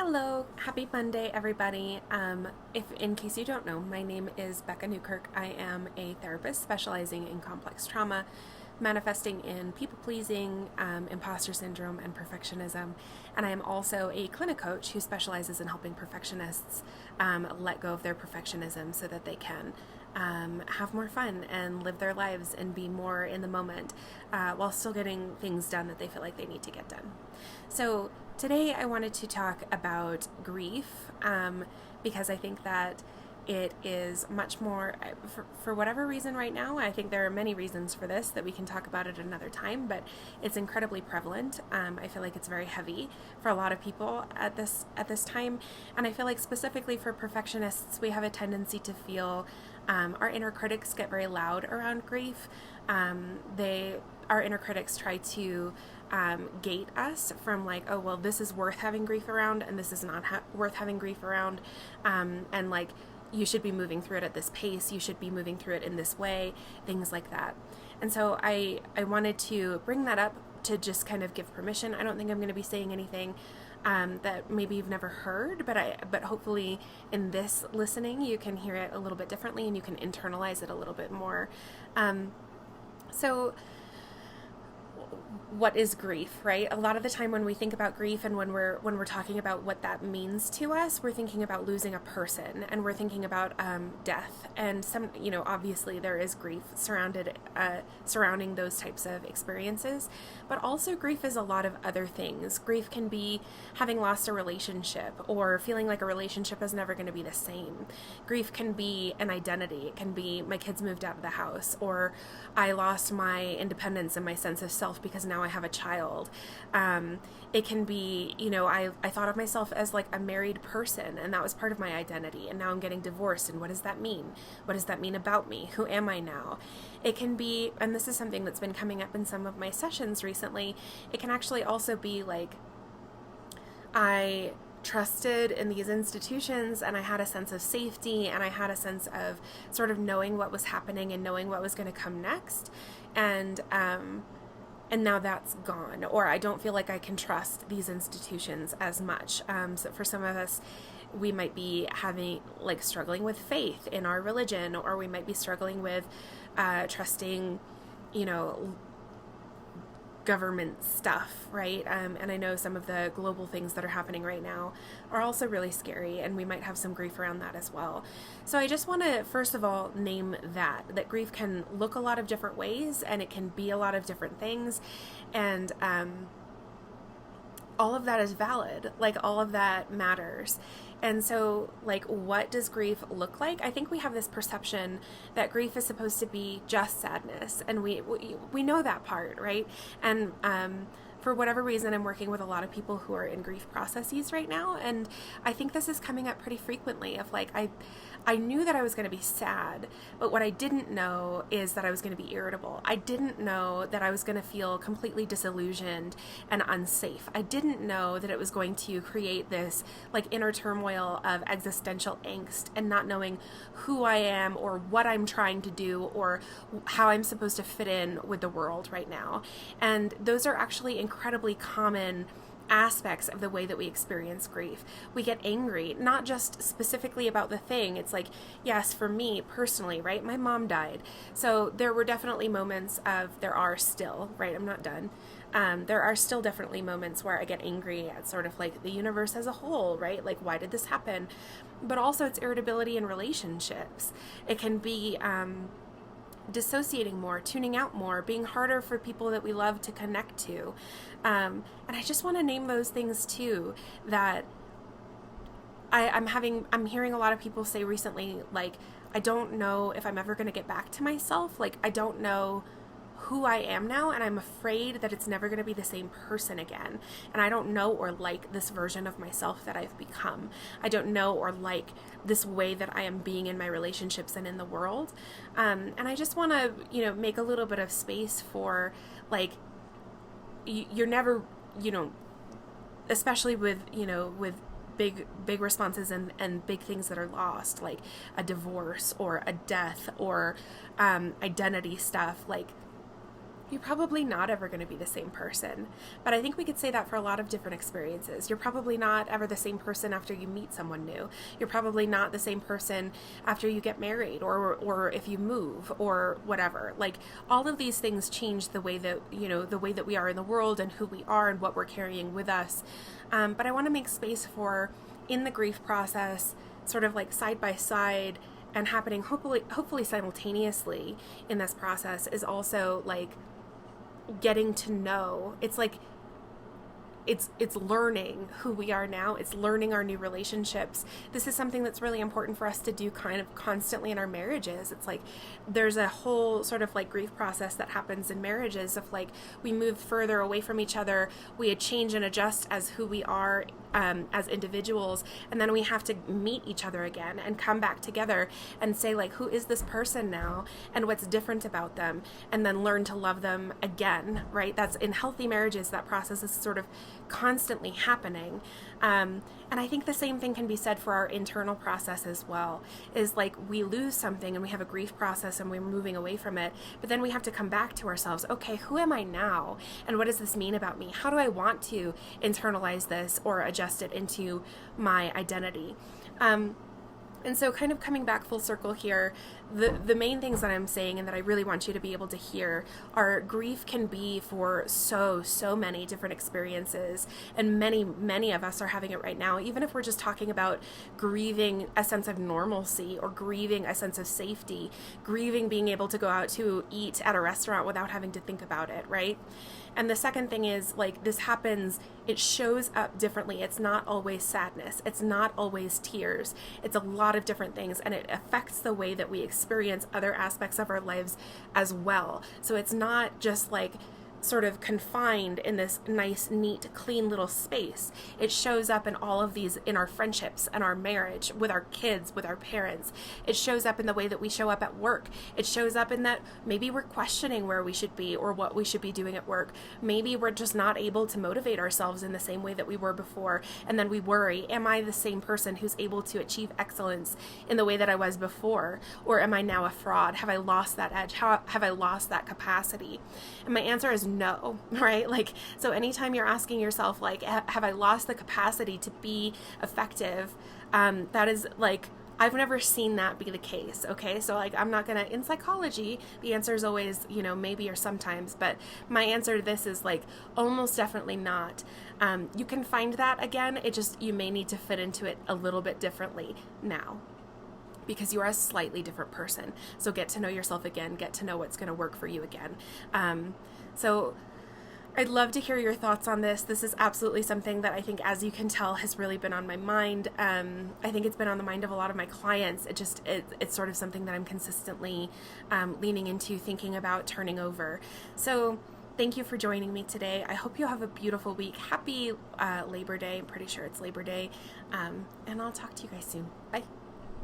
Hello, happy Monday, everybody. If in case you don't know, my name is Becca Newkirk. I am a therapist specializing in complex trauma, manifesting in people pleasing, imposter syndrome, and perfectionism. And I am also a clinic coach who specializes in helping perfectionists let go of their perfectionism so that they can have more fun and live their lives and be more in the moment while still getting things done that they feel like they need to get done. So today I wanted to talk about grief because I think that it is much more, for whatever reason right now. I think there are many reasons for this that we can talk about at another time, but it's incredibly prevalent. I feel like it's very heavy for a lot of people at this time, and I feel like specifically for perfectionists, we have a tendency to feel our inner critics get very loud around grief. Our inner critics try to gate us from like, oh, well, this is worth having grief around and this is not worth having grief around, and like, you should be moving through it at this pace, you should be moving through it in this way, things like that. And so I wanted to bring that up to just kind of give permission. I don't think I'm going to be saying anything that maybe you've never heard, but hopefully in this listening you can hear it a little bit differently and you can internalize it a little bit more. So what is grief, right? A lot of the time when we think about grief and when we're talking about what that means to us, we're thinking about losing a person and we're thinking about death. And obviously there is grief surrounding those types of experiences, but also grief is a lot of other things. Grief can be having lost a relationship or feeling like a relationship is never going to be the same. Grief can be an identity. It can be my kids moved out of the house, or I lost my independence and my sense of self because now I have a child. It can be, I thought of myself as like a married person and that was part of my identity, and now I'm getting divorced, and what does that mean? What does that mean about me? Who am I now? It can be, and this is something that's been coming up in some of my sessions recently, it can actually also be like, I trusted in these institutions and I had a sense of safety and I had a sense of sort of knowing what was happening and knowing what was going to come next, and now that's gone, or I don't feel like I can trust these institutions as much. So for some of us, we might be struggling with faith in our religion, or we might be struggling with trusting, government stuff, right? And I know some of the global things that are happening right now are also really scary, and we might have some grief around that as well. So I just want to, first of all, name that grief can look a lot of different ways, and it can be a lot of different things, and all of that is valid. Like, all of that matters. And so, like, what does grief look like? I think we have this perception that grief is supposed to be just sadness, and we know that part, right? And for whatever reason, I'm working with a lot of people who are in grief processes right now, and I think this is coming up pretty frequently of like, I knew that I was going to be sad, but what I didn't know is that I was going to be irritable. I didn't know that I was going to feel completely disillusioned and unsafe. I didn't know that it was going to create this like inner turmoil of existential angst and not knowing who I am or what I'm trying to do or how I'm supposed to fit in with the world right now. And those are actually incredibly common aspects of the way that we experience grief. We get angry, not just specifically about the thing. It's like, yes, for me personally, right? My mom died. So there were definitely moments there are still, right? I'm not done. There are still definitely moments where I get angry at sort of like the universe as a whole, right? Like, why did this happen? But also it's irritability in relationships. It can be, dissociating more, tuning out more, being harder for people that we love to connect to. And I just want to name those things too, that I'm hearing a lot of people say recently, like, I don't know if I'm ever going to get back to myself. Like, I don't know who I am now, and I'm afraid that it's never going to be the same person again. And I don't know or like this version of myself that I've become. I don't know or like this way that I am being in my relationships and in the world. And I just want to, make a little bit of space for, like, you're never, especially with big responses and big things that are lost, like a divorce or a death or identity stuff. Like, You're probably not ever going to be the same person. But I think we could say that for a lot of different experiences. You're probably not ever the same person after you meet someone new. You're probably not the same person after you get married or if you move or whatever. Like, all of these things change the way that, the way that we are in the world and who we are and what we're carrying with us. But I want to make space for, in the grief process, sort of like side by side and happening hopefully simultaneously in this process, is also like getting to know. It's like it's learning who we are now. It's learning our new relationships. This is something that's really important for us to do kind of constantly in our marriages. It's like there's a whole sort of like grief process that happens in marriages of like we move further away from each other, we change and adjust as who we are as individuals, and then we have to meet each other again and come back together and say like, who is this person now and what's different about them, and then learn to love them again, right? That's in healthy marriages, that process is sort of constantly happening. And I think the same thing can be said for our internal process as well, is like we lose something and we have a grief process and we're moving away from it, but then we have to come back to ourselves. Okay, who am I now? And what does this mean about me? How do I want to internalize this or adjust it into my identity? And so kind of coming back full circle here, the main things that I'm saying and that I really want you to be able to hear are grief can be for so many different experiences, and many of us are having it right now. Even if we're just talking about grieving a sense of normalcy or grieving a sense of safety, grieving being able to go out to eat at a restaurant without having to think about it, right? And the second thing is, like, this happens, it shows up differently. It's not always sadness. It's not always tears. It's a lot of different things, and it affects the way that we experience other aspects of our lives as well. So it's not just like sort of confined in this nice, neat, clean little space. It shows up in all of these, in our friendships and our marriage, with our kids, with our parents. It shows up in the way that we show up at work. It shows up in that maybe we're questioning where we should be or what we should be doing at work. Maybe we're just not able to motivate ourselves in the same way that we were before. And then we worry, am I the same person who's able to achieve excellence in the way that I was before? Or am I now a fraud? Have I lost that edge? Have I lost that capacity? And my answer is no, right? Like, so anytime you're asking yourself, like, have I lost the capacity to be effective? That is like, I've never seen that be the case. Okay. So like, I'm not gonna, in psychology, the answer is always, maybe or sometimes, but my answer to this is like, almost definitely not. You can find that again. It just, you may need to fit into it a little bit differently now, because you are a slightly different person. So get to know yourself again, get to know what's going to work for you again. So I'd love to hear your thoughts on this. This is absolutely something that I think, as you can tell, has really been on my mind. I think it's been on the mind of a lot of my clients. It's sort of something that I'm consistently leaning into, thinking about, turning over. So thank you for joining me today. I hope you have a beautiful week. Happy Labor Day. I'm pretty sure it's Labor Day. And I'll talk to you guys soon. Bye.